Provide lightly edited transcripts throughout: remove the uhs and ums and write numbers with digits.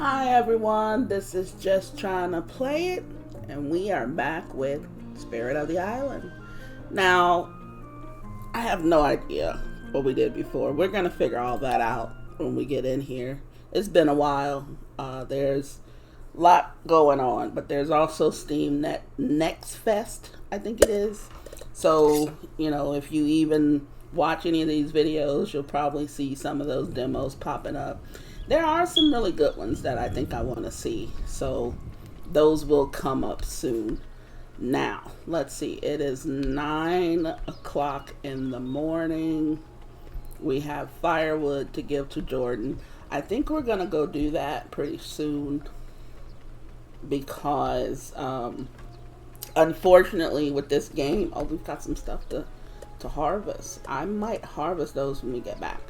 Hi everyone, this is Just Trying to Play It, and we are back with Spirit of the Island. Now, I have no idea what we did before. We're going to figure all that out when we get in here. It's been a while. There's a lot going on, but there's also Steam Next Fest, I think it is. So, if you even watch any of these videos, you'll probably see some of those demos popping up. There are some really good ones that I think I want to see, so those will come up soon. Now, let's see, it is 9 o'clock in the morning. We have firewood to give to Jordan. I think we're going to go do that pretty soon because, unfortunately, with this game, we've got some stuff to harvest. I might harvest those when we get back.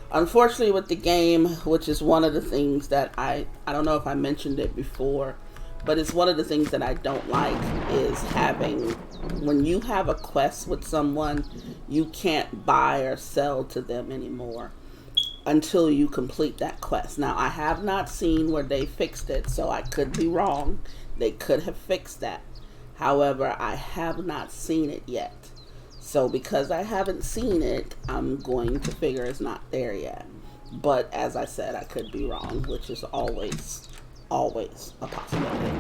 Unfortunately, with the game, which is one of the things that I don't know if I mentioned it before, but it's one of the things that I don't like is having, when you have a quest with someone, you can't buy or sell to them anymore until you complete that quest. Now, I have not seen where they fixed it, so I could be wrong. They could have fixed that. However, I have not seen it yet. So because I haven't seen it, I'm going to figure it's not there yet. But as I said, I could be wrong, which is always a possibility.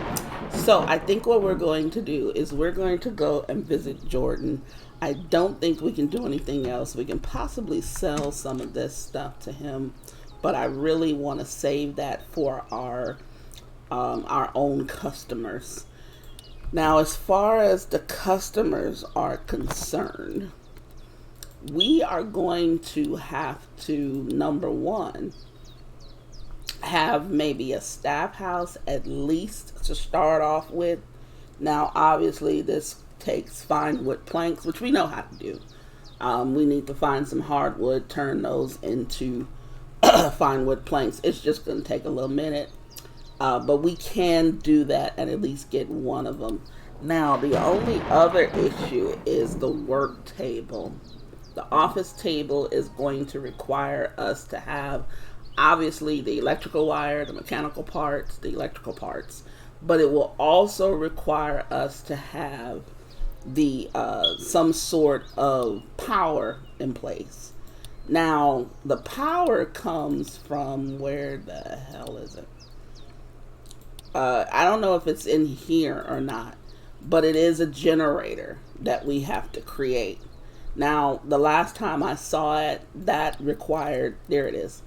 So I think what we're going to do is we're going to go and visit Jordan. I don't think we can do anything else. We can possibly sell some of this stuff to him, but I really want to save that for our own customers. Now, as far as the customers are concerned, we are going to have to, number one, have maybe a staff house at least to start off with. Now, obviously, this takes fine wood planks, which we know how to do. We need to find some hardwood, turn those into fine wood planks. It's just going to take a little minute. But we can do that and at least get one of them. Now, the only other issue is the work table. The office table is going to require us to have, obviously, the electrical wire, the mechanical parts, the electrical parts. But it will also require us to have the some sort of power in place. Now, the power comes from, where the hell is it? I don't know if it's in here or not, but it is a generator that we have to create. Now, the last time I saw it, that required, there it is.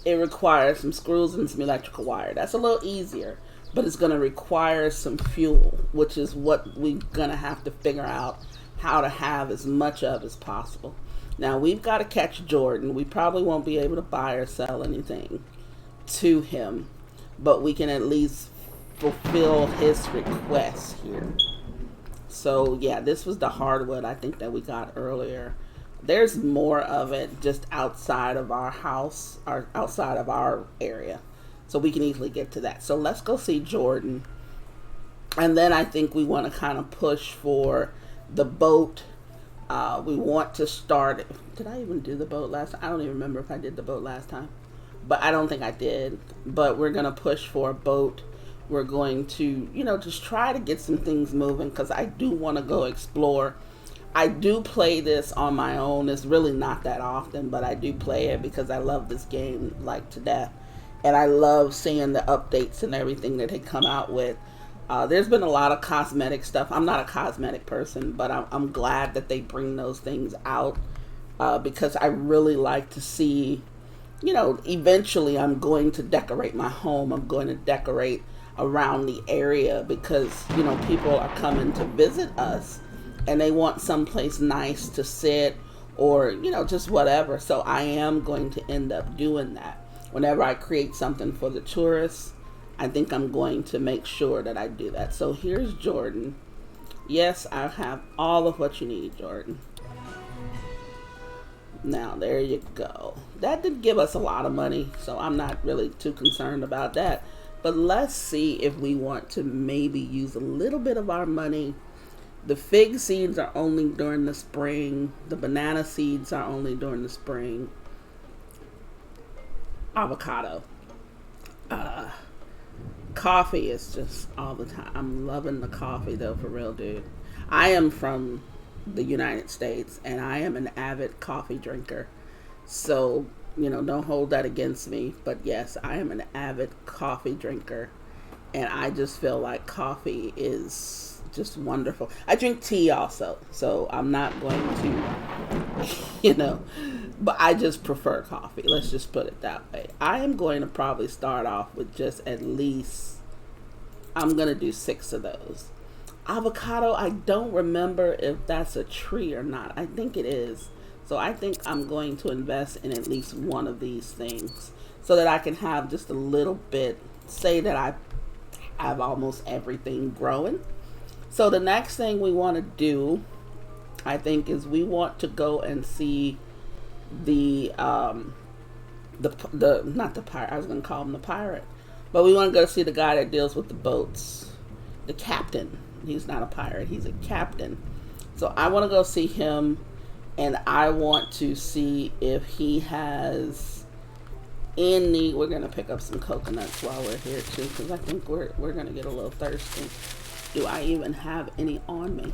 It requires some screws and some electrical wire. That's a little easier, but it's going to require some fuel, which is what we're going to have to figure out how to have as much of as possible. Now, we've got to catch Jordan. We probably won't be able to buy or sell anything to him, but we can at least fulfill his request here. So yeah, this was the hardwood I think that we got earlier. There's more of it just outside of our house, or outside of our area, so we can easily get to that. So let's go see Jordan, and then I think we want to kind of push for the boat. We want to start. Did I even do the boat last time? I don't even remember if I did the boat last time, but I don't think I did. But we're gonna push for a boat. We're going to, just try to get some things moving because I do want to go explore. I do play this on my own. It's really not that often, but I do play it because I love this game like to death. And I love seeing the updates and everything that they come out with. There's been a lot of cosmetic stuff. I'm not a cosmetic person, but I'm glad that they bring those things out because I really like to see, eventually I'm going to decorate my home. I'm going to decorate around the area because people are coming to visit us and they want someplace nice to sit or just whatever. So I am going to end up doing that whenever I create something for the tourists. I think I'm going to make sure that I do that. So here's Jordan. Yes, I have all of what you need, Jordan. Now there you go. That did give us a lot of money, so I'm not really too concerned about that. But let's see if we want to maybe use a little bit of our money. The fig seeds are only during the spring. The banana seeds are only during the spring. Avocado. coffee is just all the time. I'm loving the coffee though, for real, dude. I am from the United States and I am an avid coffee drinker. So, don't hold that against me. But yes, I am an avid coffee drinker. And I just feel like coffee is just wonderful. I drink tea also. So I'm not going to, but I just prefer coffee. Let's just put it that way. I am going to probably start off with just at least, I'm going to do 6 of those. Avocado, I don't remember if that's a tree or not. I think it is. So I think I'm going to invest in at least one of these things so that I can have just a little bit, say that I have almost everything growing. So the next thing we want to do, I think, is we want to go and see the not the pirate, I was going to call him the pirate, but we want to go see the guy that deals with the boats, the captain. He's not a pirate, he's a captain. So I want to go see him, and I want to see if he has any, we're going to pick up some coconuts while we're here too, because I think we're going to get a little thirsty. Do I even have any on me?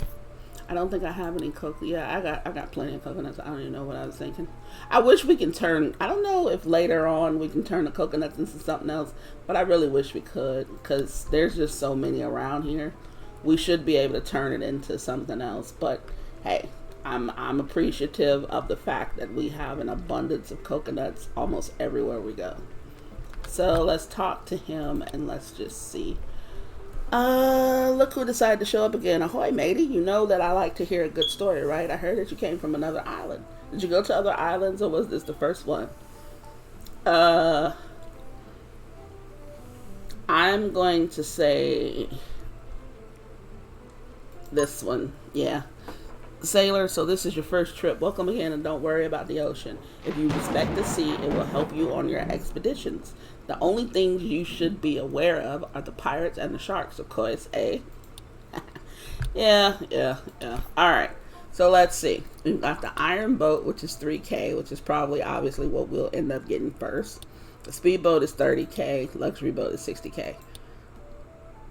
I don't think I have any coconut. Yeah, I got plenty of coconuts. I don't even know what I was thinking. I wish we can turn, I don't know if later on we can turn the coconuts into something else, but I really wish we could, because there's just so many around here. We should be able to turn it into something else. But hey, I'm appreciative of the fact that we have an abundance of coconuts almost everywhere we go. So let's talk to him and let's just see. Look who decided to show up again. Ahoy, matey. You know that I like to hear a good story, right? I heard that you came from another island. Did you go to other islands, or was this the first one? I'm going to say this one. Yeah. Sailor, so this is your first trip. Welcome again, and don't worry about the ocean. If you respect the sea, it will help you on your expeditions. The only things you should be aware of are the pirates and the sharks, of course, eh? Yeah. Alright, so let's see. We've got the iron boat, which is 3K, which is probably obviously what we'll end up getting first. The speedboat is 30K, luxury boat is 60K.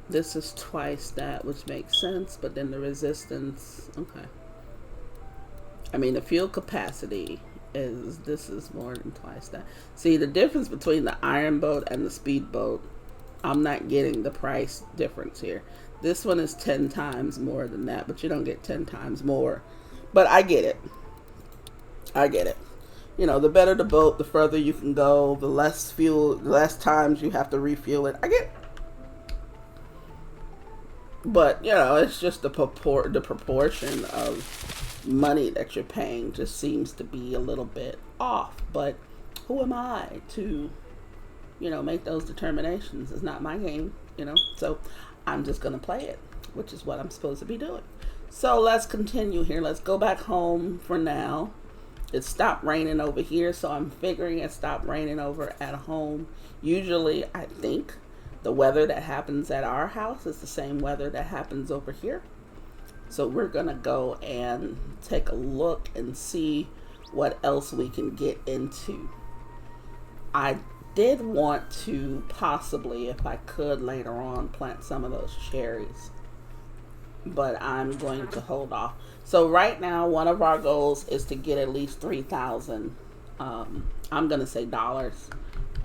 This is twice that, which makes sense, but then the resistance, okay. I mean, the fuel capacity this is more than twice that. See, the difference between the iron boat and the speedboat, I'm not getting the price difference here. This one is 10 times more than that, but you don't get 10 times more. But I get it. The better the boat, the further you can go, the less fuel, the less times you have to refuel it. I get it. But, it's just the proportion of money that you're paying just seems to be a little bit off. But who am I to, make those determinations? It's not my game, So I'm just going to play it, which is what I'm supposed to be doing. So let's continue here. Let's go back home for now. It stopped raining over here, so I'm figuring it stopped raining over at home. Usually, I think the weather that happens at our house is the same weather that happens over here. So we're going to go and take a look and see what else we can get into. I did want to possibly, if I could later on, plant some of those cherries. But I'm going to hold off. So right now, one of our goals is to get at least 3,000, I'm going to say dollars,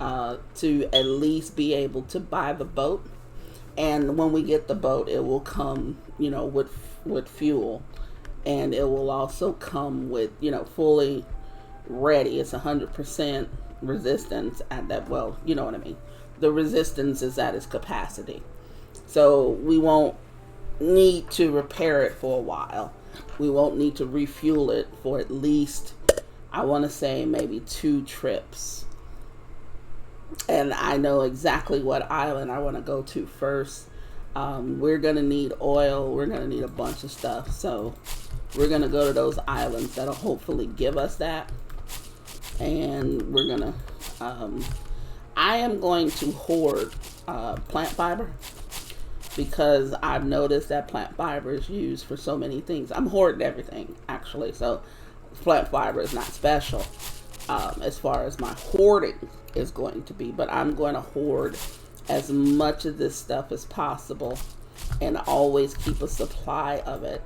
to at least be able to buy the boat. And when we get the boat, it will come, with fuel, and it will also come with, fully ready. It's 100% resistance at that. Well, you know what I mean. The resistance is at its capacity, so we won't need to repair it for a while. We won't need to refuel it for at least, I want to say, maybe 2 trips. And I know exactly what island I want to go to first. We're going to need oil. We're going to need a bunch of stuff. So we're going to go to those islands that'll hopefully give us that. And we're going to, I am going to hoard plant fiber, because I've noticed that plant fiber is used for so many things. I'm hoarding everything, actually. So plant fiber is not special as far as my hoarding is going to be. But I'm going to hoard as much of this stuff as possible and always keep a supply of it.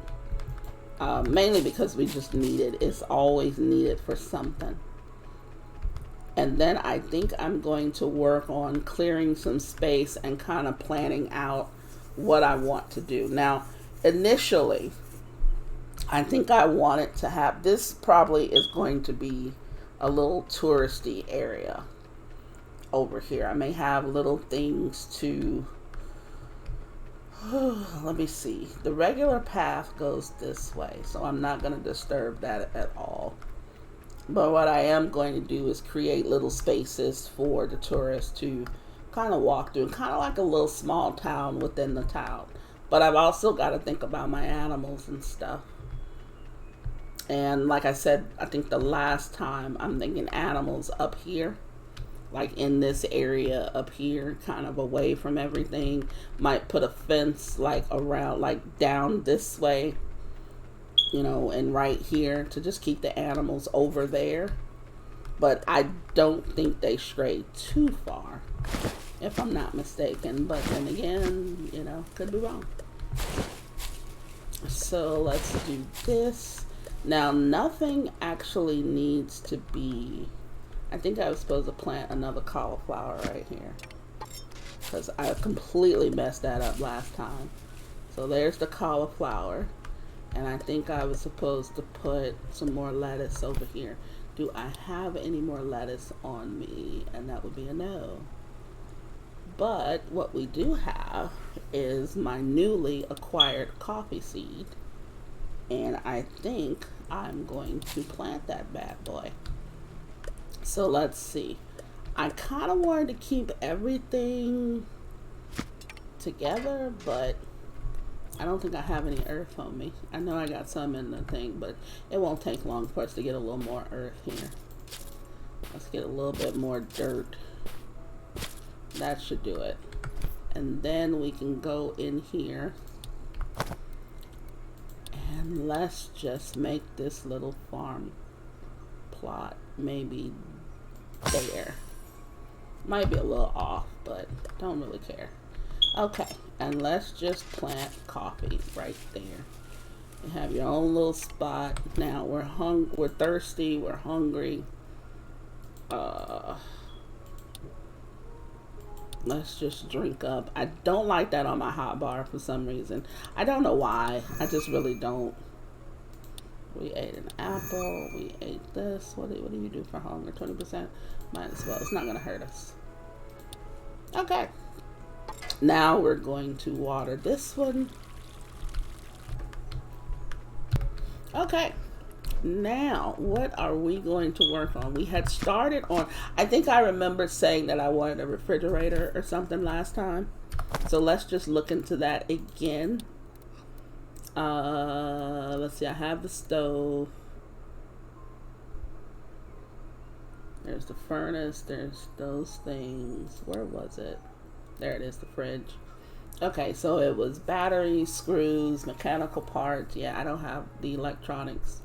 Mainly because we just need it. It's always needed for something. And then I think I'm going to work on clearing some space and kind of planning out what I want to do. Now, initially, I think I wanted to have, this probably is going to be a little touristy area over here. I may have little things to, let me see. The regular path goes this way, so I'm not going to disturb that at all. But what I am going to do is create little spaces for the tourists to kind of walk through, kind of like a little small town within the town. But I've also got to think about my animals and stuff. And like I said, I think the last time, I'm thinking animals up here, like in this area up here, kind of away from everything. Might put a fence like around, like down this way, you know, and right here to just keep the animals over there. But I don't think they stray too far, if I'm not mistaken. But then again, you know, could be wrong. So let's do this. Now, nothing actually needs to be, I think I was supposed to plant another cauliflower right here, because I completely messed that up last time. So there's the cauliflower. And I think I was supposed to put some more lettuce over here. Do I have any more lettuce on me? And that would be a no. But what we do have is my newly acquired coffee seed. And I think I'm going to plant that bad boy. So let's see. I kind of wanted to keep everything together, but I don't think I have any earth on me. I know I got some in the thing, but it won't take long for us to get a little more earth here. Let's get a little bit more dirt. That should do it. And then we can go in here. And let's just make this little farm plot maybe there. Might be a little off, but don't really care. Okay, and let's just plant coffee right there. You have your own little spot. Now we're thirsty, we're hungry. Let's just drink up. I don't like that on my hot bar for some reason. I don't know why. I just really don't. We ate an apple. We ate this. What do you do for hunger? 20%? Might as well. It's not gonna hurt us. Okay. Now we're going to water this one. Okay. Now, what are we going to work on? We had started on, I think I remember saying that I wanted a refrigerator or something last time. So let's just look into that again. Let's see, I have the stove. There's the furnace, there's those things. Where was it? There it is, the fridge. Okay, so it was batteries, screws, mechanical parts. Yeah, I don't have the electronics.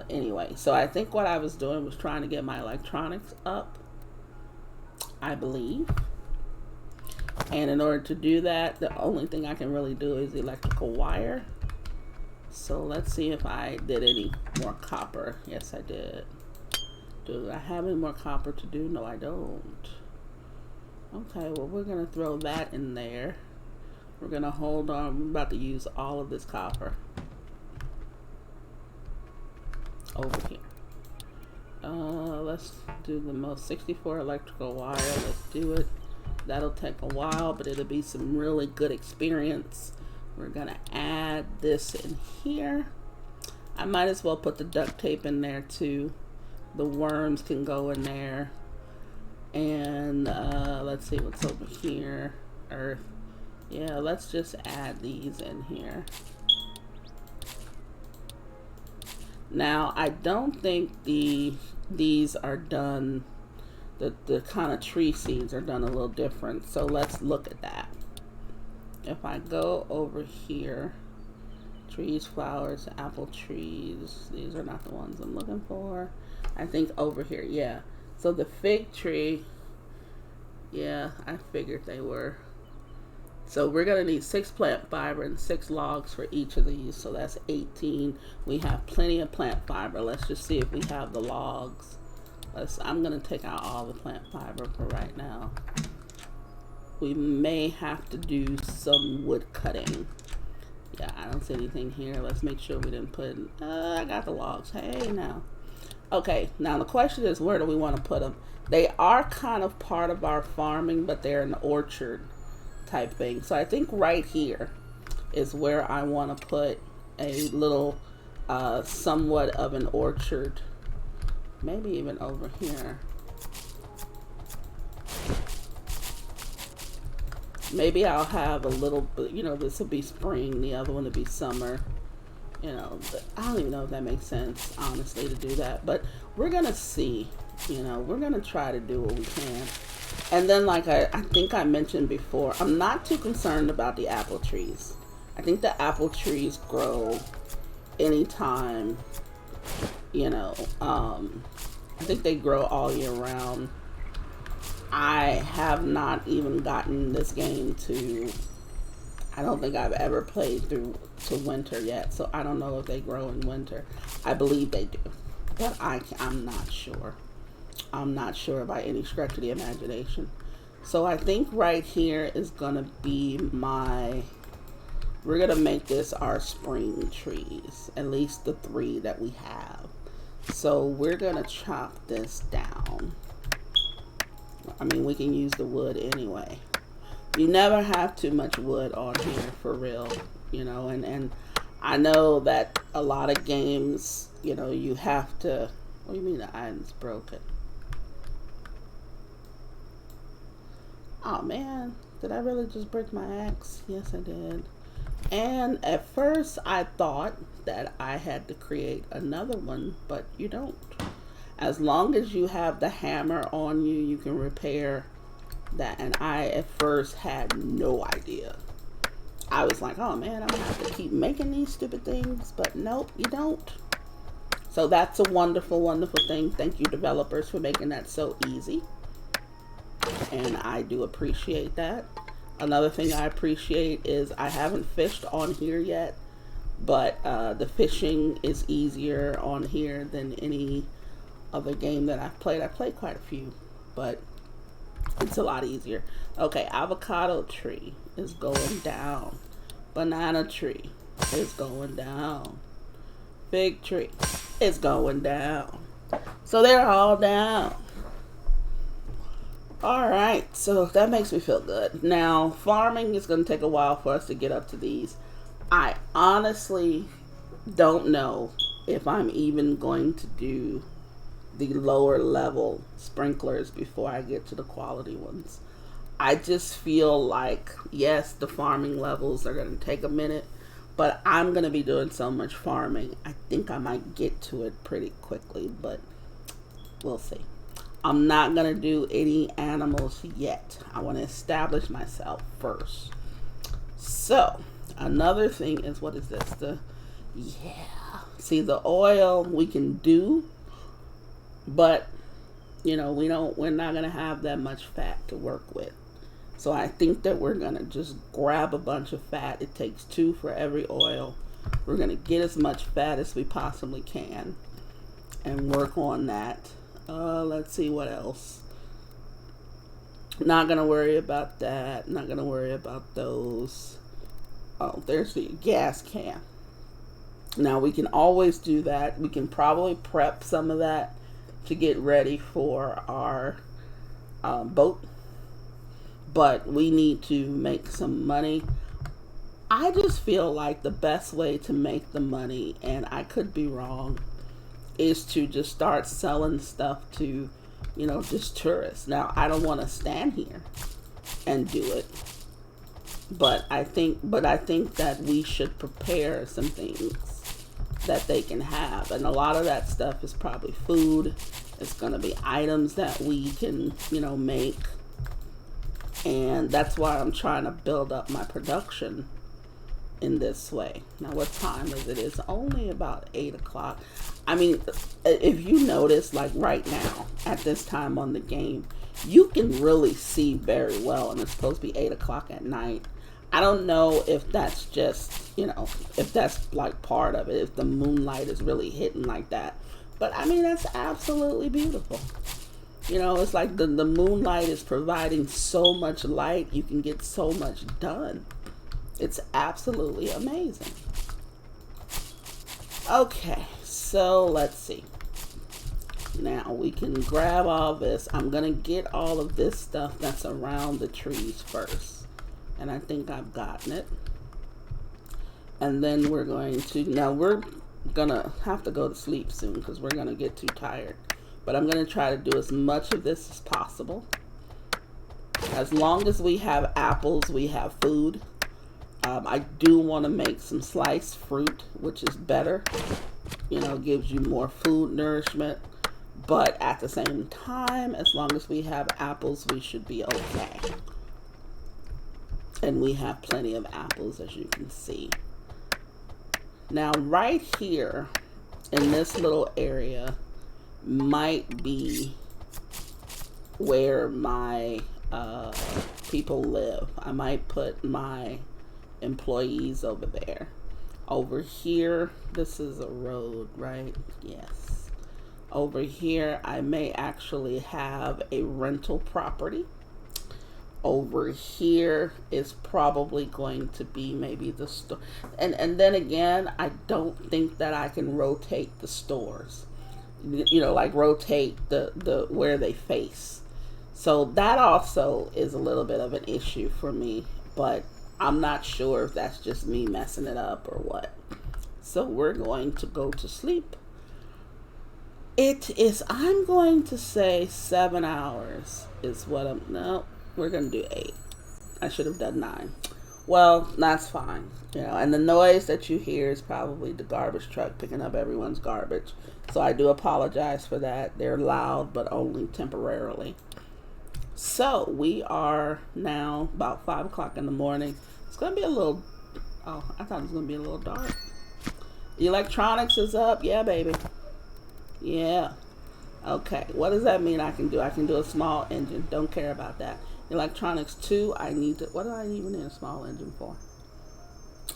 Anyway, so I think what I was doing was trying to get my electronics up, I believe. And in order to do that, the only thing I can really do is electrical wire. So let's see if I did any more copper. Yes, I did. Do I have any more copper to do? No, I don't. Okay, well, we're going to throw that in there. We're going to hold on. We're about to use all of this copper over here. Let's do the most 64 electrical wire. Let's do it. That'll take a while, but it'll be some really good experience. We're going to add this in here. I might as well put the duct tape in there too. The worms can go in there. And let's see what's over here. Earth. Yeah, let's just add these in here. Now, I don't think these are done, the kind of tree seeds are done a little different. So let's look at that. If I go over here, trees, flowers, apple trees, these are not the ones I'm looking for. I think over here, yeah. So the fig tree, Yeah, I figured they were. So we're going to need 6 plant fiber and 6 logs for each of these. So that's 18. We have plenty of plant fiber. Let's just see if we have the logs. I'm going to take out all the plant fiber for right now. We may have to do some wood cutting. Yeah, I don't see anything here. Let's make sure we didn't put... I got the logs. Hey, now. Okay, now the question is, where do we want to put them? They are kind of part of our farming, but they're an orchard type thing. So I think right here is where I want to put a little somewhat of an orchard. Maybe even over here. Maybe I'll have a little, you know, this will be spring, the other one will be summer. You know, I don't even know if that makes sense, honestly, to do that. But we're going to see, you know, we're going to try to do what we can. And then, like I think I mentioned before, I'm not too concerned about the apple trees. I think the apple trees grow anytime, you know. I think they grow all year round. I have not even gotten this game to, I don't think I've ever played through to winter yet, so I don't know if they grow in winter. I believe they do, but I'm not sure. I'm not sure by any stretch of the imagination. So I think right here is gonna be we're gonna make this our spring trees, at least the 3 that we have. So we're gonna chop this down. I mean, we can use the wood anyway. You never have too much wood on here, for real, you know, and I know that a lot of games, you know, you have to, what do you mean the iron's broken? Oh man, did I really just break my axe? Yes, I did. And at first I thought that I had to create another one, but you don't. As long as you have the hammer on you, you can repair that. And I at first had no idea. I was like, oh man, I'm gonna have to keep making these stupid things, but nope, you don't. So that's a wonderful, wonderful thing. Thank you, developers, for making that so easy. And I do appreciate that. Another thing I appreciate is I haven't fished on here yet, but the fishing is easier on here than any other game that I've played. I played quite a few, but it's a lot easier. Okay, avocado tree is going down. Banana tree is going down. Fig tree is going down. So they're all down. Alright, so that makes me feel good. Now, farming is going to take a while for us to get up to these. I honestly don't know if I'm even going to do the lower level sprinklers before I get to the quality ones. I just feel like, yes, the farming levels are going to take a minute, but I'm going to be doing so much farming, I think I might get to it pretty quickly, but we'll see. I'm not going to do any animals yet. I want to establish myself first. So, another thing is, what is this? See, the oil we can do, but you know, we're not going to have that much fat to work with. So I think that we're going to just grab a bunch of fat. It takes 2 for every oil. We're going to get as much fat as we possibly can and work on that. Let's see what else. Not going to worry about that. Not going to worry about those. Oh, there's the gas can. Now we can always do that. We can probably prep some of that to get ready for our boat, but we need to make some money. I just feel like the best way to make the money, and I could be wrong, is to just start selling stuff to, you know, just tourists. Now, I don't want to stand here and do it, but I think that we should prepare some things that they can have, and a lot of that stuff is probably food. It's going to be items that we can, you know, make, and that's why I'm trying to build up my production in this way. Now, what time is it? It's only about 8 o'clock. I mean, if you notice, like right now at this time on the game, you can really see very well, and it's supposed to be 8 o'clock at night. I don't know if that's just, if that's like part of it, if the moonlight is really hitting like that. But I mean, that's absolutely beautiful. It's like the moonlight is providing so much light, you can get so much done. It's absolutely amazing. Okay, so let's see. Now we can grab all this. I'm going to get all of this stuff that's around the trees first. And I think I've gotten it. And then we're going to, now we're going to have to go to sleep soon because we're going to get too tired. But I'm going to try to do as much of this as possible. As long as we have apples, we have food. I do want to make some sliced fruit, which is better. Gives you more food nourishment. But at the same time, as long as we have apples, we should be okay. And we have plenty of apples, as you can see. Now, right here in this little area might be where my people live. I might put my employees over there. Over here, this is a road, right? Yes. Over here, I may actually have a rental property. Over here is probably going to be maybe the store. And then again, I don't think that I can rotate the stores. Like rotate the where they face. So that also is a little bit of an issue for me, but I'm not sure if that's just me messing it up or what. So we're going to go to sleep. It is, I'm going to say 7 hours is what no, we're going to do 8. I should have done 9. Well, that's fine. And the noise that you hear is probably the garbage truck picking up everyone's garbage. So I do apologize for that. They're loud, but only temporarily. So we are now about 5 o'clock in the morning. It's going to be a little, I thought it was going to be a little dark. Electronics is up. Yeah, baby. Yeah. Okay. What does that mean I can do? I can do a small engine. Don't care about that. Electronics 2, I need to, what do I even need a small engine for?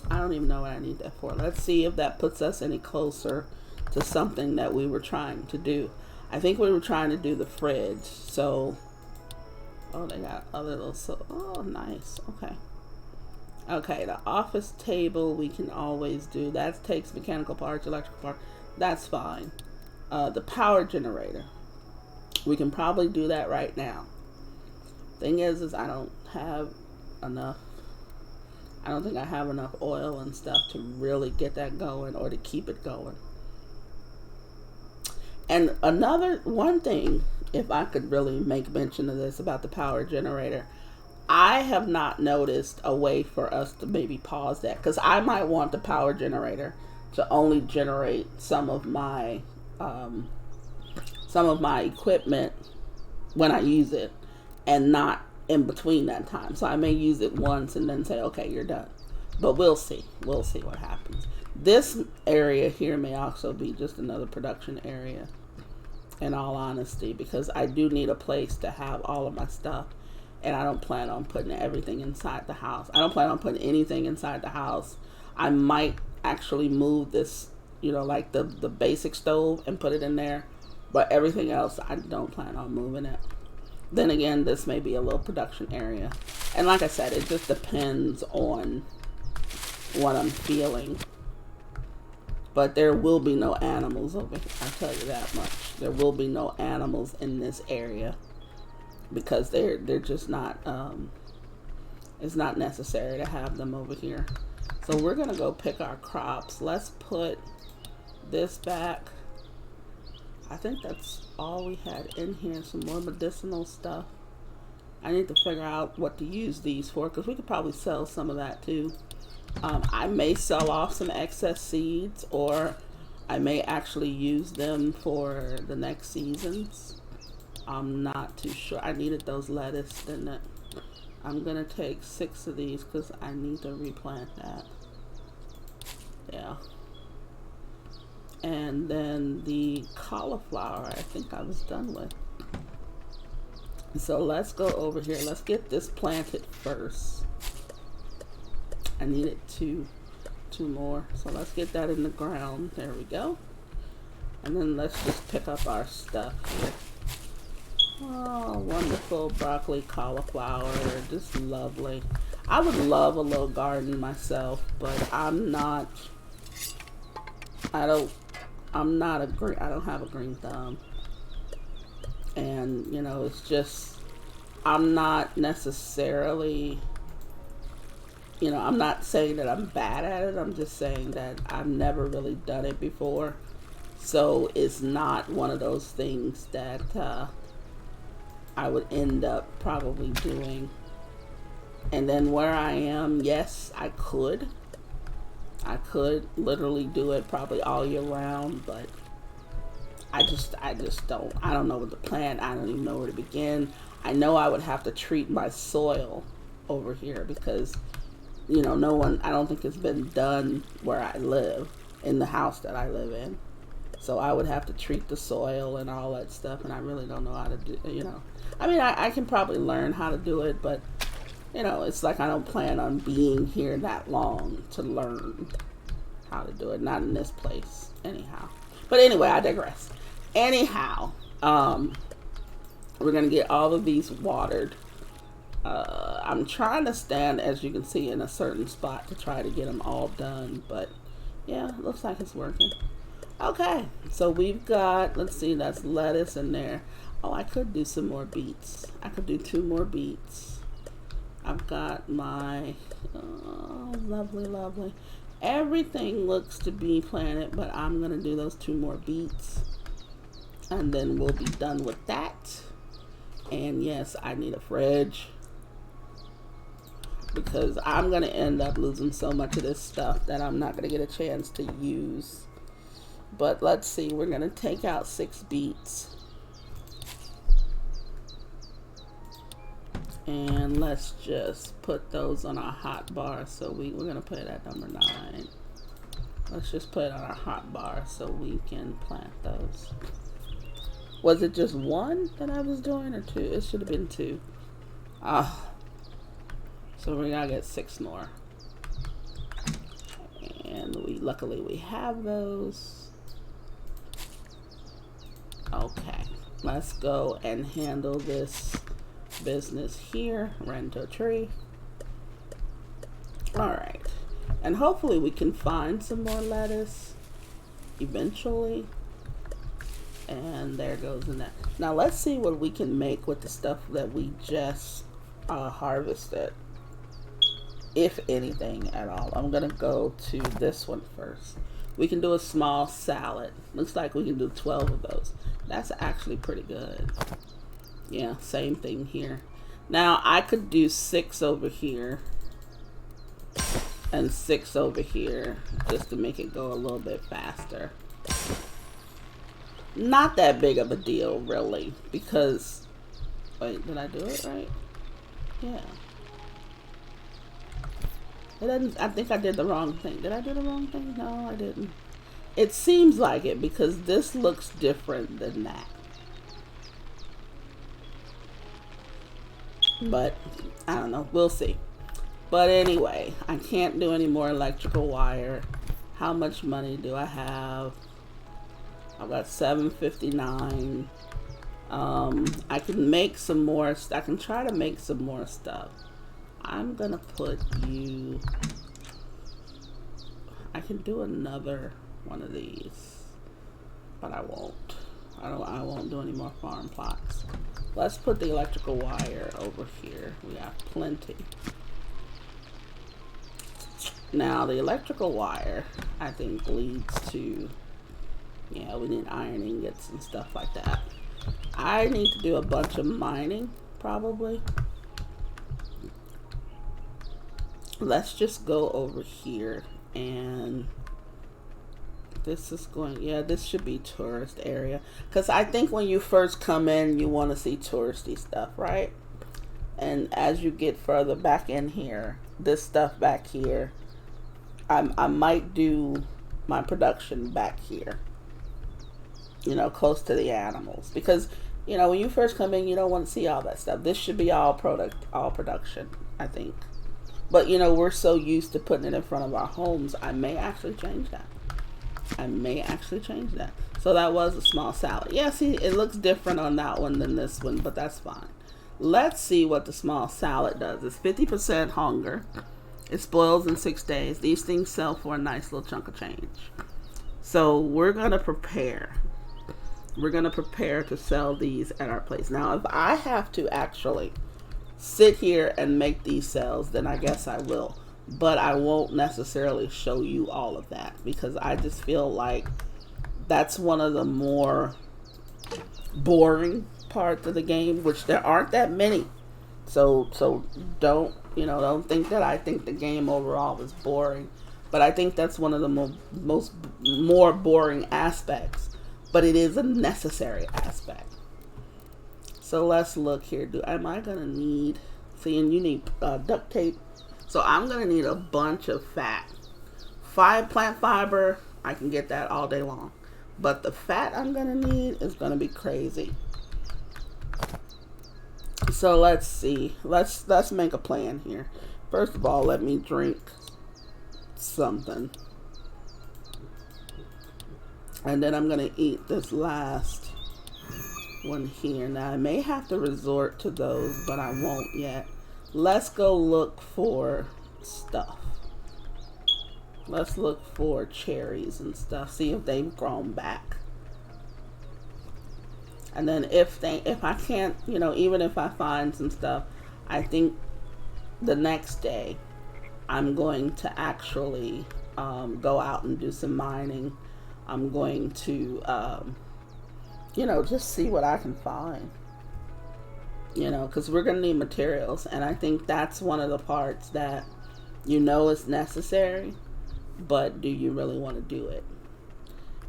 I don't even know what I need that for. Let's see if that puts us any closer to something that we were trying to do. I think we were trying to do the fridge. So, oh, they got other little, oh, nice. Okay. Okay, the office table we can always do. That takes mechanical parts, electrical parts. That's fine. The power generator. We can probably do that right now. Thing is I don't have enough. I don't think I have enough oil and stuff to really get that going or to keep it going. And one thing, if I could really make mention of this about the power generator, I have not noticed a way for us to maybe pause that, because I might want the power generator to only generate some of my equipment when I use it, and not in between that time. So I may use it once and then say, okay, you're done. But we'll see. We'll see what happens. This area here may also be just another production area, in all honesty, because I do need a place to have all of my stuff. And I don't plan on putting everything inside the house. I don't plan on putting anything inside the house. I might actually move this, like the basic stove and put it in there. But everything else, I don't plan on moving it. Then again, this may be a little production area. And like I said, it just depends on what I'm feeling. But there will be no animals over here. I'll tell you that much. There will be no animals in this area. Because they're just not, it's not necessary to have them over here. So we're going to go pick our crops. Let's put this back. I think that's all we had in here. Some more medicinal stuff. I need to figure out what to use these for, because we could probably sell some of that too. I may sell off some excess seeds, or I may actually use them for the next seasons. I'm not too sure. I needed those lettuce, didn't it? I'm going to take 6 of these because I need to replant that. Yeah. And then the cauliflower, I think I was done with. So let's go over here. Let's get this planted first. I needed two more. So let's get that in the ground. There we go. And then let's just pick up our stuff here. Oh, wonderful broccoli, cauliflower, just lovely. I would love a little garden myself, but I don't have a green thumb. And, you know, it's just, I'm not necessarily, you know, I'm not saying that I'm bad at it. I'm just saying that I've never really done it before. So it's not one of those things that I would end up probably doing. And then where I am, yes, I could literally do it probably all year round, but I just don't. I don't know what to plant. I don't even know where to begin. I know I would have to treat my soil over here because, you know, I don't think it's been done where I live, in the house that I live in. So I would have to treat the soil and all that stuff, and I really don't know how to do, you know. I mean, I can probably learn how to do it, but, you know, it's like I don't plan on being here that long to learn how to do it. Not in this place, anyhow. But anyway, I digress. Anyhow, we're going to get all of these watered. I'm trying to stand, as you can see, in a certain spot to try to get them all done. But, yeah, it looks like it's working. Okay, so we've got, let's see, that's lettuce in there. Oh, I could do some more beets. I could do 2 more beets. I've got my, oh, lovely, lovely. Everything looks to be planted, but I'm going to do those 2 more beets. And then we'll be done with that. And yes, I need a fridge, because I'm going to end up losing so much of this stuff that I'm not going to get a chance to use. But let's see, we're going to take out 6 beets. And let's just put those on our hot bar. So we're going to put it at number 9. Let's just put it on our hot bar so we can plant those. Was it just 1 that I was doing, or 2? It should have been 2. So we gotta get 6 more. And luckily we have those. Okay, let's go and handle this business here. Rent a tree. Alright, and hopefully we can find some more lettuce eventually. And there goes in that. Now let's see what we can make with the stuff that we just harvested, if anything at all. I'm gonna go to this one first. We can do a small salad. Looks like we can do 12 of those. That's actually pretty good. Yeah, same thing here. Now I could do 6 over here and 6 over here just to make it go a little bit faster. Not that big of a deal, really, because, wait, did I do it right? Yeah. It doesn't, I think I did the wrong thing. Did I do the wrong thing? No, I didn't. It seems like it, because this looks different than that. But, I don't know. We'll see. But anyway, I can't do any more electrical wire. How much money do I have? I've got $7.59. I can make some more. I can try to make some more stuff. I'm gonna put you. I can do another one of these, but I won't. I won't do any more farm plots. Let's put the electrical wire over here. We have plenty. Now the electrical wire, I think, leads to. Yeah, we need iron ingots and stuff like that. I need to do a bunch of mining, probably. Let's just go over here, and this is going, yeah, this should be tourist area. Because I think when you first come in, you want to see touristy stuff, right? And as you get further back in here, this stuff back here, I might do my production back here. You know, close to the animals, because You know, when you first come in, you don't want to see all that stuff. This should be all production, I think. But you know, we're so used to putting it in front of our homes. I may actually change that. So that was a small salad. Yeah, see, it looks different on that one than this one, but that's fine. Let's see what the small salad does. It's 50% hunger. It spoils in 6 days. These things sell for a nice little chunk of change. So we're going to prepare. We're going to prepare to sell these at our place. Now, if I have to actually sit here and make these sales, then I guess I will. But I won't necessarily show you all of that because I just feel like that's one of the more boring parts of the game, which there aren't that many. So don't think that I think the game overall is boring, but I think that's one of the more boring aspects, but it is a necessary aspect. So let's look here. Am I gonna need? See, and you need duct tape. So I'm gonna need a bunch of fat. Plant fiber, I can get that all day long, but the fat I'm gonna need is gonna be crazy. So let's see. Let's make a plan here. First of all, let me drink something. And then I'm going to eat this last one here. Now, I may have to resort to those, but I won't yet. Let's go look for stuff. Let's look for cherries and stuff. See if they've grown back. And then if I can't, even if I find some stuff, I think the next day I'm going to actually go out and do some mining. I'm going to, just see what I can find. Because we're going to need materials. And I think that's one of the parts that is necessary, but do you really want to do it?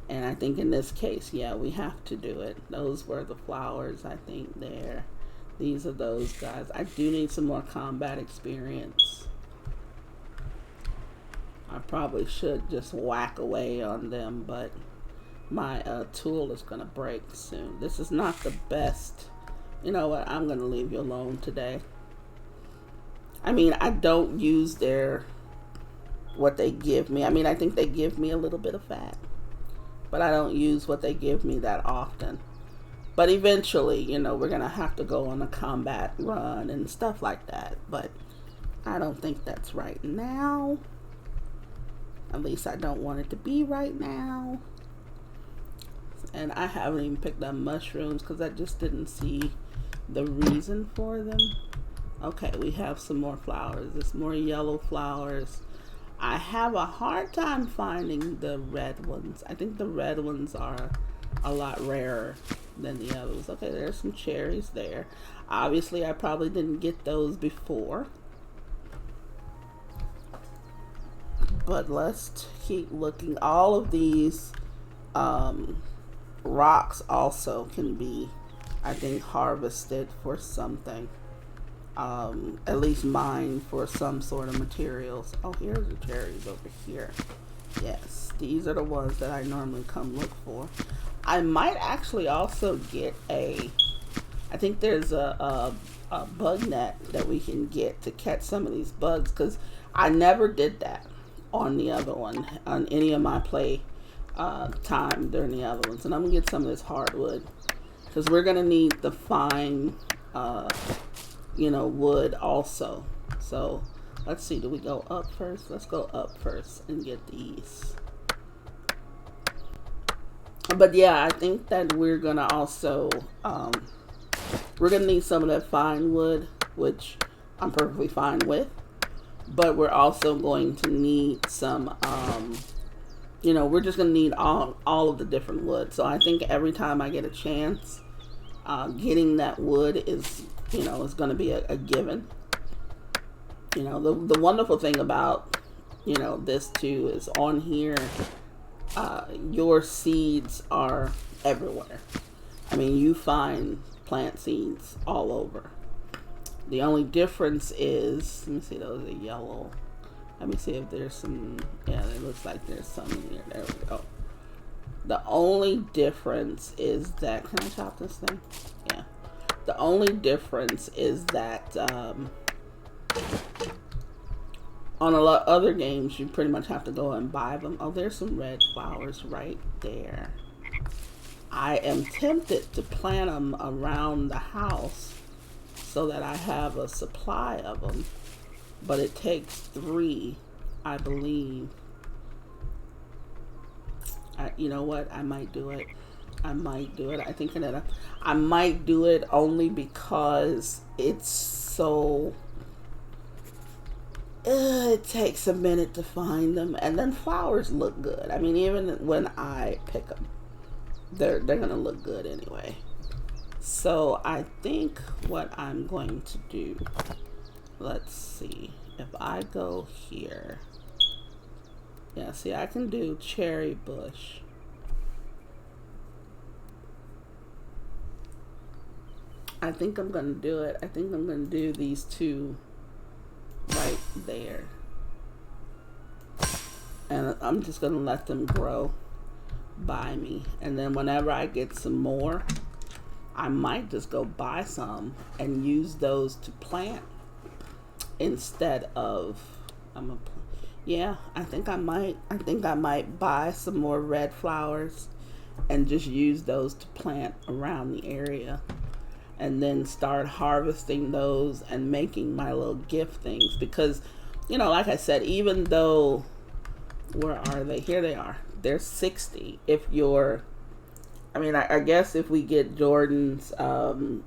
And I think in this case, yeah, we have to do it. Those were the flowers, I think, there. These are those guys. I do need some more combat experience. I probably should just whack away on them, but my tool is going to break soon. This is not the best. You know what? I'm going to leave you alone today. I mean, I don't use what they give me. I mean, I think they give me a little bit of fat, but I don't use what they give me that often. But eventually, we're going to have to go on a combat run and stuff like that. But I don't think that's right now. At least I don't want it to be right now. And I haven't even picked up mushrooms because I just didn't see the reason for them. Okay, we have some more flowers. There's more yellow flowers. I have a hard time finding the red ones. I think the red ones are a lot rarer than the others. Okay, there's some cherries there. Obviously, I probably didn't get those before. But let's keep looking. All of these rocks also can be, I think, harvested for something. At least mined for some sort of materials. Oh, here's the cherries over here. Yes, these are the ones that I normally come look for. I might actually also get I think there's a bug net that we can get to catch some of these bugs, because I never did that on the other one, on any of my play time during the other ones. And I'm gonna get some of this hardwood, because we're gonna need the fine wood also. So let's see, do we go up first? Let's go up first and get these. But yeah, I think that we're gonna also we're gonna need some of that fine wood, which I'm perfectly fine with. But we're also going to need some we're just gonna need all of the different wood. So I think every time I get a chance, getting that wood is is going to be a given. The wonderful thing about this too is on here, your seeds are everywhere. I mean, you find plant seeds all over. The only difference is, let me see, those are yellow. Let me see if there's some, yeah, it looks like there's some in here. There we go. The only difference is that, can I chop this thing? Yeah. The only difference is that on a lot of other games, you pretty much have to go and buy them. Oh, there's some red flowers right there. I am tempted to plant them around the house so that I have a supply of them. But it takes 3, I believe. You know what? I might do it. I might do it. I think I might do it only because it's so... it takes a minute to find them. And then flowers look good. I mean, even when I pick them, they're going to look good anyway. So I think what I'm going to do... Let's see. If I go here... Yeah, see, I can do cherry bush. I think I'm going to do it. I think I'm going to do these 2 right there. And I'm just going to let them grow by me. And then whenever I get some more, I might just go buy some and use those to plant instead of... Yeah, I think I might buy some more red flowers and just use those to plant around the area, and then start harvesting those and making my little gift things. Because, you know, like I said, even though, where are they? Here they are. They're 60. If you're, I mean, I guess if we get Jordan's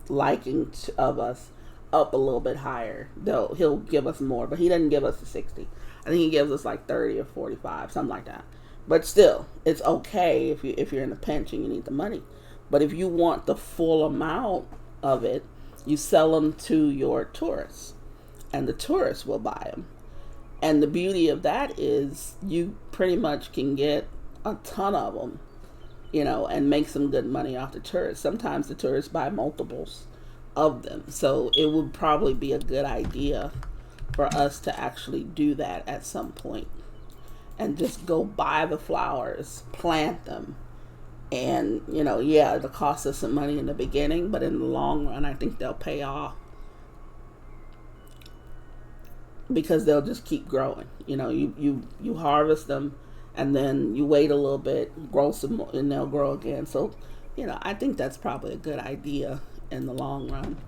liking of us up a little bit higher, he'll give us more, but he doesn't give us the 60. I think he gives us like 30 or 45, something like that. But still, it's okay if you're in a pinch and you need the money. But if you want the full amount of it, you sell them to your tourists, and the tourists will buy them. And the beauty of that is you pretty much can get a ton of them, you know, and make some good money off the tourists. Sometimes the tourists buy multiples of them. So it would probably be a good idea for us to actually do that at some point, and just go buy the flowers, plant them, and, you know, yeah, it'll cost us some money in the beginning, but in the long run, I think they'll pay off, because they'll just keep growing. You know, you harvest them, and then you wait a little bit, grow some more, and they'll grow again. So, you know, I think that's probably a good idea in the long run.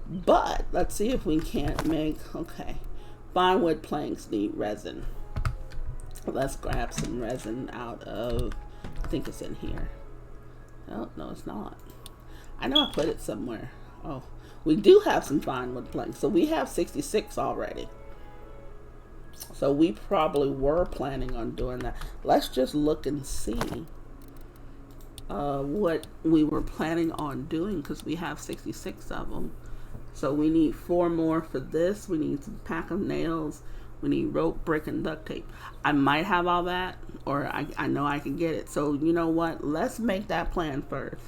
But let's see if we can't make, okay, fine wood planks need resin. Let's grab some resin out of, I think it's in here. Oh, no, it's not. I know I put it somewhere. Oh, we do have some fine wood planks. So we have 66 already. So we probably were planning on doing that. Let's just look and see what we were planning on doing, because we have 66 of them. So we need 4 more for this. We need some pack of nails. We need rope, brick, and duct tape. I might have all that, or I know I can get it. So you know what? Let's make that plan first.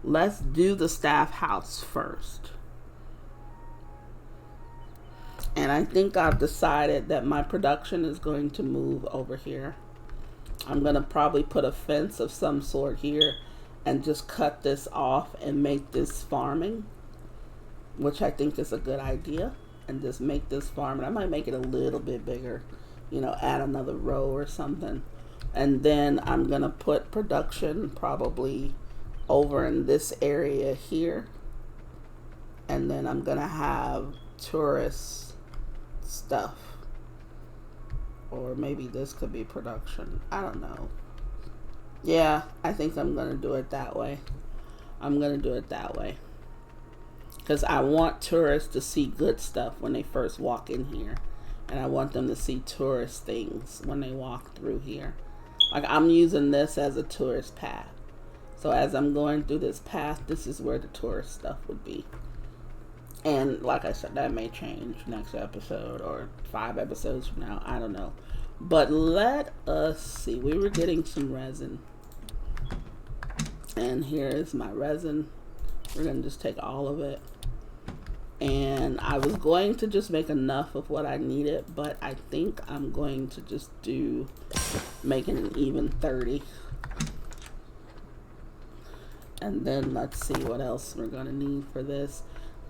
Let's do the staff house first. And I think I've decided that my production is going to move over here. I'm going to probably put a fence of some sort here and just cut this off and make this farming, which I think is a good idea. And just make this farming. I might make it a little bit bigger, you know, add another row or something. And then I'm going to put production probably over in this area here. And then I'm going to have tourist stuff. Or maybe this could be production. I don't know. Yeah, I think I'm going to do it that way. I'm going to do it that way. Because I want tourists to see good stuff when they first walk in here. And I want them to see tourist things when they walk through here. Like, I'm using this as a tourist path. So as I'm going through this path, this is where the tourist stuff would be. And like I said, that may change next episode or 5 episodes from now. I don't know. But let us see. We were getting some resin. And here is my resin. We're going to just take all of it. And I was going to just make enough of what I needed, but I think I'm going to just do making an even 30. And then let's see what else we're going to need for this.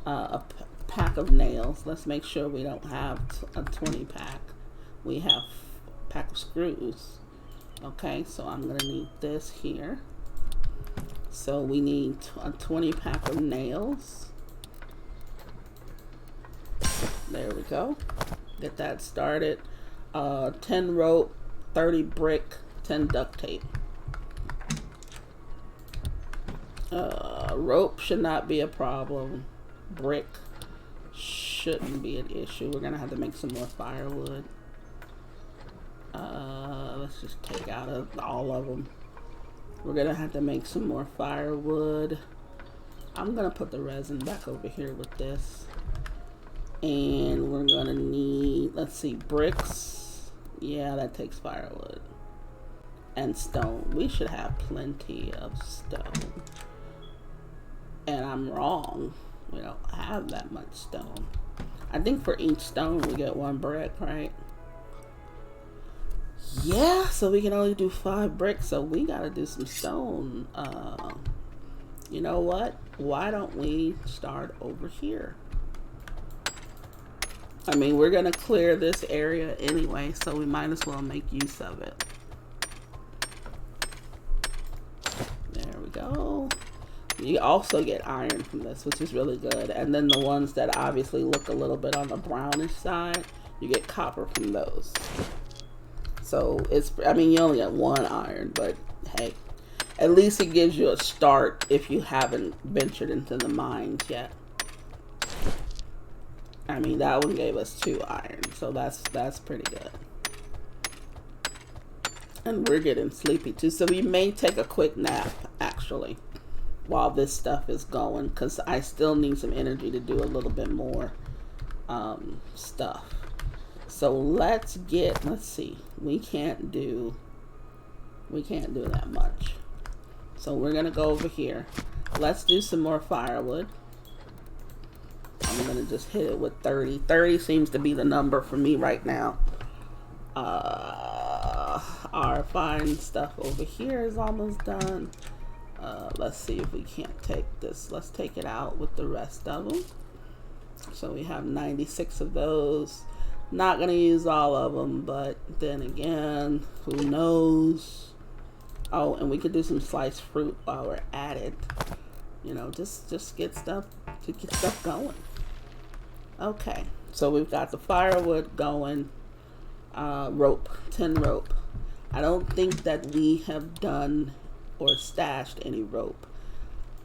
Pack of nails. Let's make sure we don't have a 20 pack. We have a pack of screws. Okay, so I'm going to need this here. So we need a 20 pack of nails. There we go. Get that started. 10 rope, 30 brick, 10 duct tape. Rope should not be a problem. Brick shouldn't be an issue. We're gonna have to make some more firewood. Let's just take out all of them. We're gonna have to make some more firewood. I'm gonna put the resin back over here with this. And we're gonna need, let's see, bricks. Yeah, that takes firewood. And stone. We should have plenty of stone. And I'm wrong. We don't have that much stone. I think for each stone we get 1 brick, right? Yeah, so we can only do 5 bricks, so we gotta do some stone. You know what? Why don't we start over here? I mean, we're gonna clear this area anyway, so we might as well make use of it. There we go. You also get iron from this, which is really good. And then the ones that obviously look a little bit on the brownish side, you get copper from those. So it's, I mean, you only get 1 iron, but hey, at least it gives you a start if you haven't ventured into the mines yet. I mean, that one gave us 2 iron, so that's pretty good. And we're getting sleepy too, so we may take a quick nap actually while this stuff is going, because I still need some energy to do a little bit more stuff. So let's see, we can't do that much, so we're gonna go over here. Let's do some more firewood. I'm gonna just hit it with 30. 30 seems to be the number for me right now. Our fine stuff over here is almost done. Let's see if we can't take this. Let's take it out with the rest of them. So we have 96 of those. Not gonna use all of them, but then again, who knows? Oh, and we could do some sliced fruit while we're at it. You know, just get stuff going. Okay, so we've got the firewood going. Rope, 10 rope. I don't think that we have done or stashed any rope.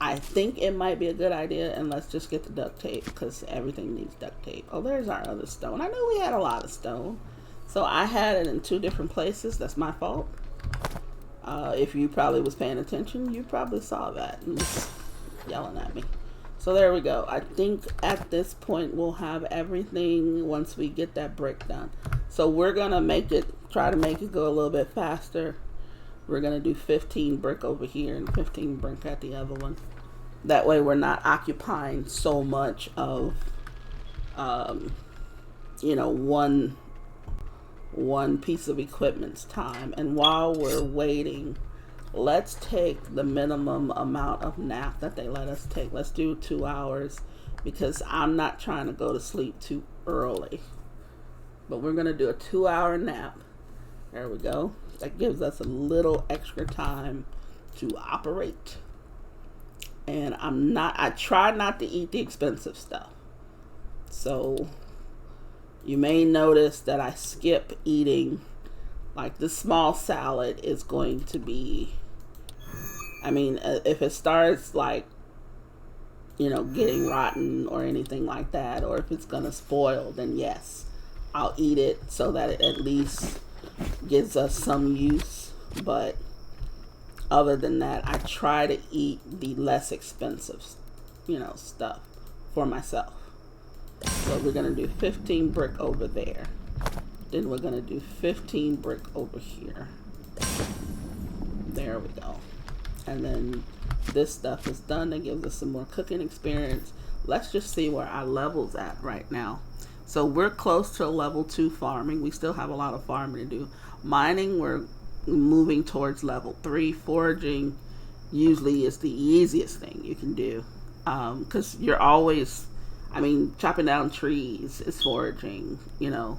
I think it might be a good idea, and let's just get the duct tape, because everything needs duct tape. Oh, there's our other stone. I knew we had a lot of stone. So I had it in 2 different places. That's my fault. If you probably was paying attention, you probably saw that and was yelling at me. So there we go. I think at this point we'll have everything once we get that brick done. So we're gonna try to make it go a little bit faster. We're gonna do 15 brick over here and 15 brick at the other one. That way we're not occupying so much of, you know, one piece of equipment's time. And while we're waiting, let's take the minimum amount of nap that they let us take. Let's do 2 hours, because I'm not trying to go to sleep too early. But we're gonna do a 2-hour nap. There we go. That gives us a little extra time to operate. And I try not to eat the expensive stuff. So you may notice that I skip eating, like the small salad is going to be, I mean, if it starts like, you know, getting rotten or anything like that, or if it's gonna spoil, then yes, I'll eat it so that it at least gives us some use. But other than that, I try to eat the less expensive, you know, stuff for myself. So we're gonna do 15 brick over there. Then we're gonna do 15 brick over here. There we go. And then this stuff is done. That gives us some more cooking experience. Let's just see where our level's at right now. So we're close to level 2 farming. We still have a lot of farming to do. Mining, we're moving towards level 3. Foraging usually is the easiest thing you can do, because you're always, I mean, chopping down trees is foraging, you know,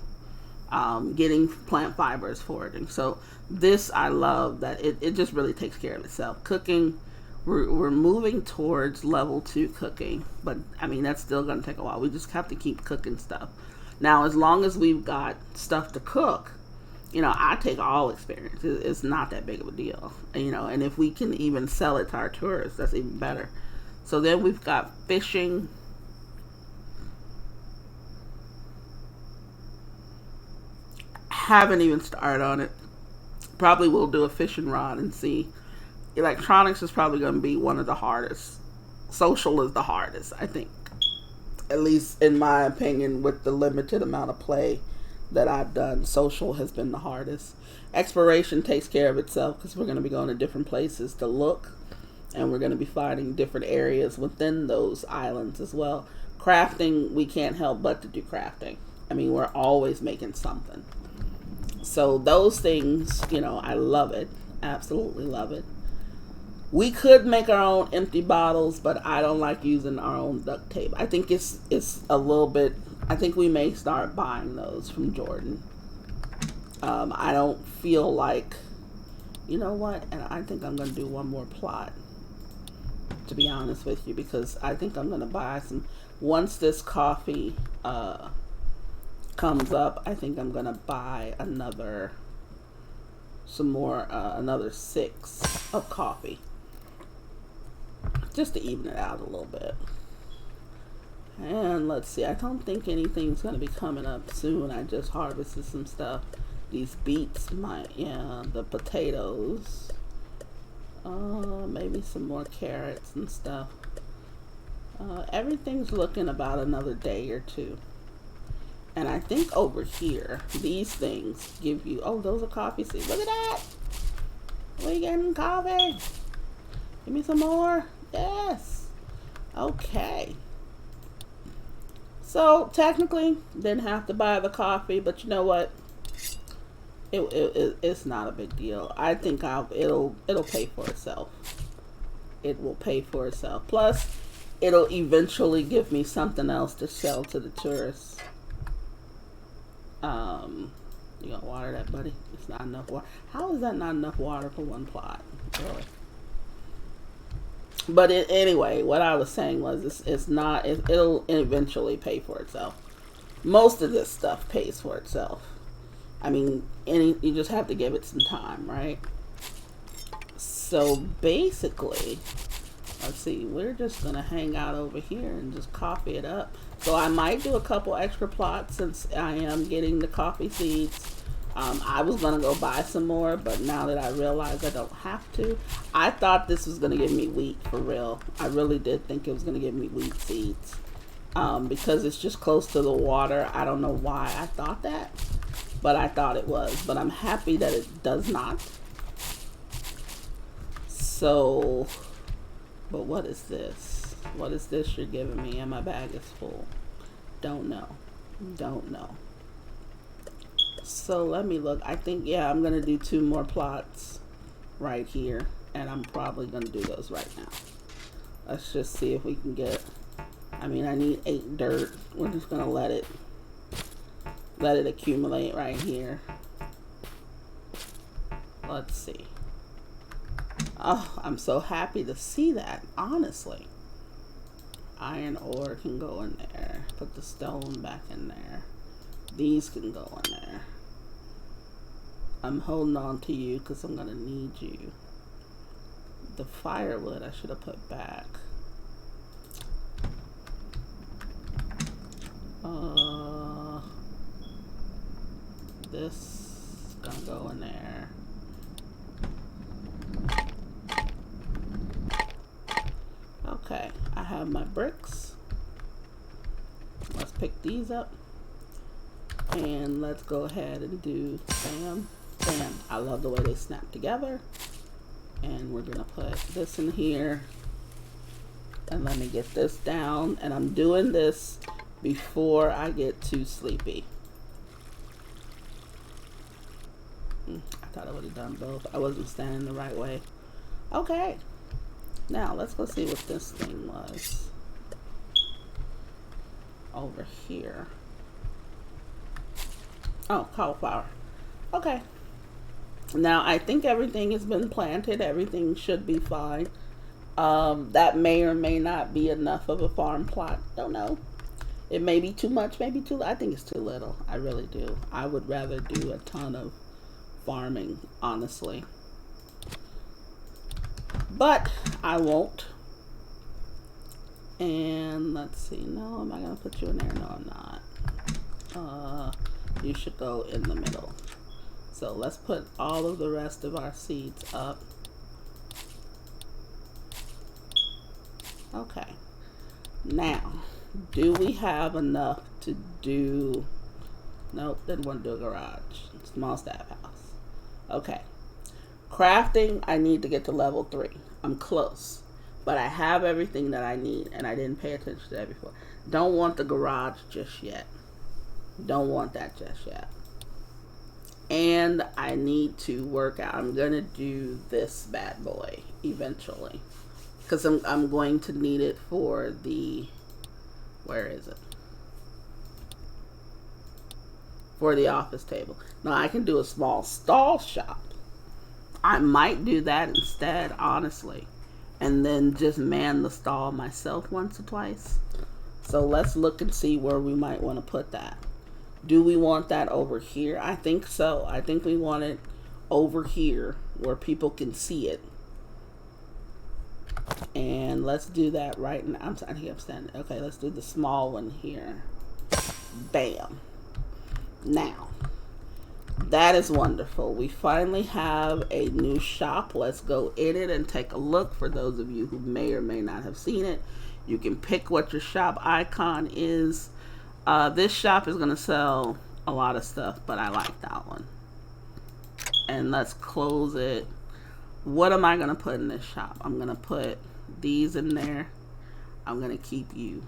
getting plant fiber is foraging. So this, I love that it just really takes care of itself. Cooking, we're moving towards level 2 cooking, but I mean, that's still going to take a while. We just have to keep cooking stuff. Now, as long as we've got stuff to cook, you know, I take all experience. It's not that big of a deal, you know, and if we can even sell it to our tourists, that's even better. So then we've got fishing. Haven't even started on it. Probably will do a fishing rod and see. Electronics is probably going to be one of the hardest. Social is the hardest, I think. At least in my opinion, with the limited amount of play that I've done, social has been the hardest. Exploration takes care of itself because we're going to be going to different places to look, and we're going to be finding different areas within those islands as well. Crafting, we can't help but to do crafting. I mean, we're always making something. So those things, you know, I love it. Absolutely love it. We could make our own empty bottles, but I don't like using our own duct tape. I think it's a little bit, I think we may start buying those from Jordan. I don't feel like, you know what, and I think I'm going to do one more plot, to be honest with you, because I think I'm going to buy some, once this coffee comes up, I think I'm going to buy another 6 of coffee, just to even it out a little bit. And let's see, I don't think anything's going to be coming up soon. I just harvested some stuff. These beets, the potatoes, maybe some more carrots and stuff. Everything's looking about another day or two. And I think over here, these things give you, oh, those are coffee seeds. Look at that. We getting coffee. Give me some more. Yes. Okay. So technically, didn't have to buy the coffee, but you know what? It's not a big deal. I think it'll pay for itself. It will pay for itself. Plus, it'll eventually give me something else to sell to the tourists. You gonna water that, buddy? It's not enough water. How is that not enough water for one plot? Really? But anyway, what I was saying was, it'll eventually pay for itself. Most of this stuff pays for itself. I mean, you just have to give it some time, right? So basically, let's see, we're just gonna hang out over here and just coffee it up. So I might do a couple extra plots since I am getting the coffee seeds. I was gonna go buy some more, but now that I realize I don't have to, I thought this was gonna give me wheat for real. I really did think it was gonna give me wheat seeds, because it's just close to the water. I don't know why I thought that, but I thought it was. But I'm happy that it does not. So, but what is this? What is this you're giving me? And my bag is full. Don't know. Don't know. So let me look. I think, yeah, I'm going to do 2 more plots right here. And I'm probably going to do those right now. Let's just see if we can get, I mean, I need 8 dirt. We're just going to let it accumulate right here. Let's see. Oh, I'm so happy to see that, honestly. Iron ore can go in there. Put the stone back in there. These can go in there. I'm holding on to you because I'm going to need you. The firewood I should have put back. This is going to go in there. Okay, I have my bricks. Let's pick these up. And let's go ahead and do bam, bam. I love the way they snap together. And we're going to put this in here. And let me get this down. And I'm doing this before I get too sleepy. I thought I would have done both. I wasn't standing the right way. Okay. Now let's go see what this thing was over here. Oh, cauliflower. Okay. Now I think everything has been planted. Everything should be fine. That may or may not be enough of a farm plot. Don't know. It may be too much, maybe too. I think it's too little. I really do. I would rather do a ton of farming, honestly. But I won't. And let's see. No, am I gonna put you in there? No, I'm not. You should go in the middle. So let's put all of the rest of our seeds up. Okay. Now, do we have enough to do... Nope, didn't want to do a garage. Small staff house. Okay. Crafting, I need to get to level 3. I'm close. But I have everything that I need, and I didn't pay attention to that before. Don't want the garage just yet. Don't want that just yet. And I need to work out. I'm going to do this bad boy eventually. Because I'm going to need it for the... Where is it? For the office table. Now I can do a small stall shop. I might do that instead, honestly. And then just man the stall myself once or twice. So let's look and see where we might want to put that. Do we want that over here? I think so. I think we want it over here where people can see it. And let's do that right now. I'm standing. Okay, let's do the small one here. Bam. Now, that is wonderful. We finally have a new shop. Let's go in it and take a look. For those of you who may or may not have seen it, you can pick what your shop icon is. This shop is going to sell a lot of stuff, but I like that one. And let's close it. What am I going to put in this shop? I'm going to put these in there. I'm going to keep you.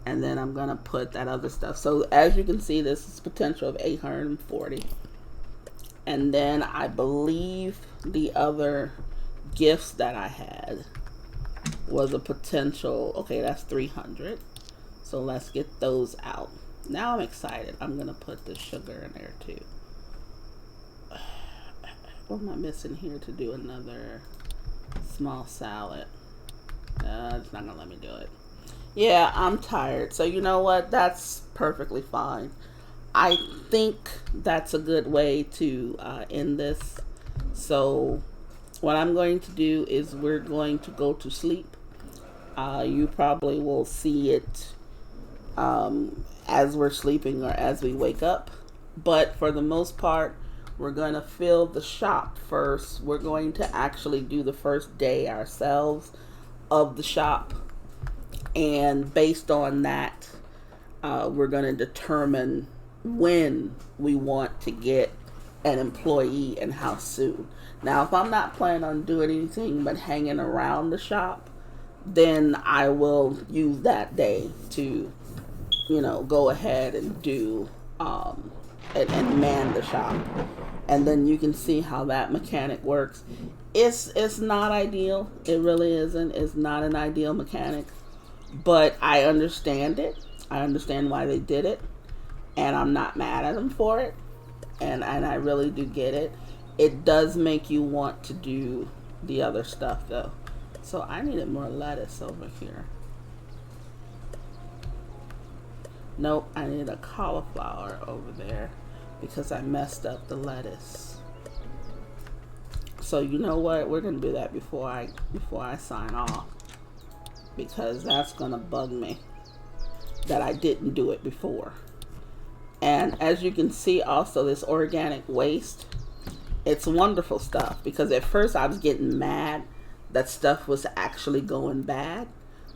And then I'm going to put that other stuff. So as you can see, this is potential of 840. And then I believe the other gifts that I had was a potential. Okay, that's 300. So let's get those out. Now I'm excited. I'm going to put the sugar in there too. What am I missing here to do another small salad? It's not going to let me do it. Yeah, I'm tired. So you know what? That's perfectly fine. I think that's a good way to end this. So what I'm going to do is we're going to go to sleep. You probably will see it as we're sleeping or as we wake up. But for the most part, we're going to fill the shop first. We're going to actually do the first day ourselves of the shop. And based on that, we're going to determine when we want to get an employee and how soon. Now, if I'm not planning on doing anything but hanging around the shop, then I will use that day to, you know, go ahead and do and man the shop. And then you can see how that mechanic works. It's not ideal. It really isn't. It's not an ideal mechanic. But I understand it. I understand why they did it. And I'm not mad at them for it. And I really do get it. It does make you want to do the other stuff though. So I needed more lettuce over here. Nope, I need a cauliflower over there because I messed up the lettuce. So you know what? We're gonna do that before I sign off, because that's gonna bug me that I didn't do it before. And as you can see also, this organic waste, it's wonderful stuff, because at first I was getting mad that stuff was actually going bad.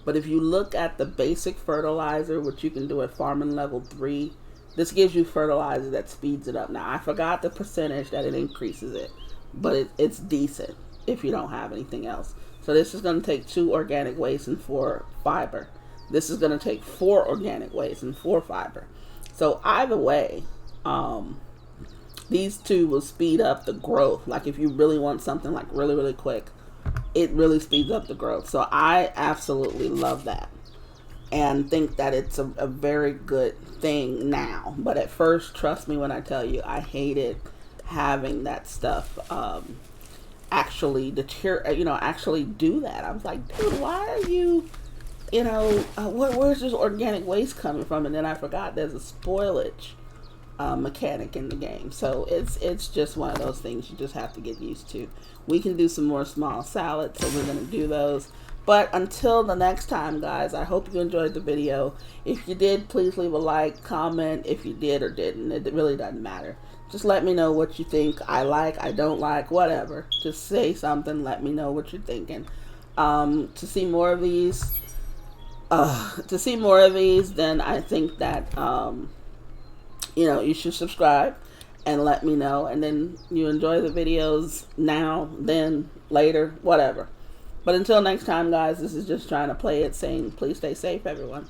But if you look at the basic fertilizer, which you can do at farming level 3, this gives you fertilizer that speeds it up. Now, I forgot the percentage that it increases it, but it's decent if you don't have anything else. So this is going to take 2 organic waste and 4 fiber. This is going to take 4 organic waste and 4 fiber. So either way, these 2 will speed up the growth. Like if you really want something like really, really quick, it really speeds up the growth. So I absolutely love that and think that it's a very good thing now. But at first, trust me when I tell you, I hated having that stuff actually actually do that. I was like, dude, why are you, where's this organic waste coming from? And then I forgot there's a spoilage mechanic in the game. So it's just one of those things you just have to get used to. We can do some more small salads, so we're going to do those. But until the next time, guys, I hope you enjoyed the video. If you did, please leave a like, comment if you did or didn't. It really doesn't matter. Just let me know what you think. I don't like, whatever. Just say something. Let me know what you're thinking. To see more of these, then I think that you should subscribe and let me know. And then you enjoy the videos now, then, later, whatever. But until next time, guys, this is just trying to play it, saying please stay safe, everyone.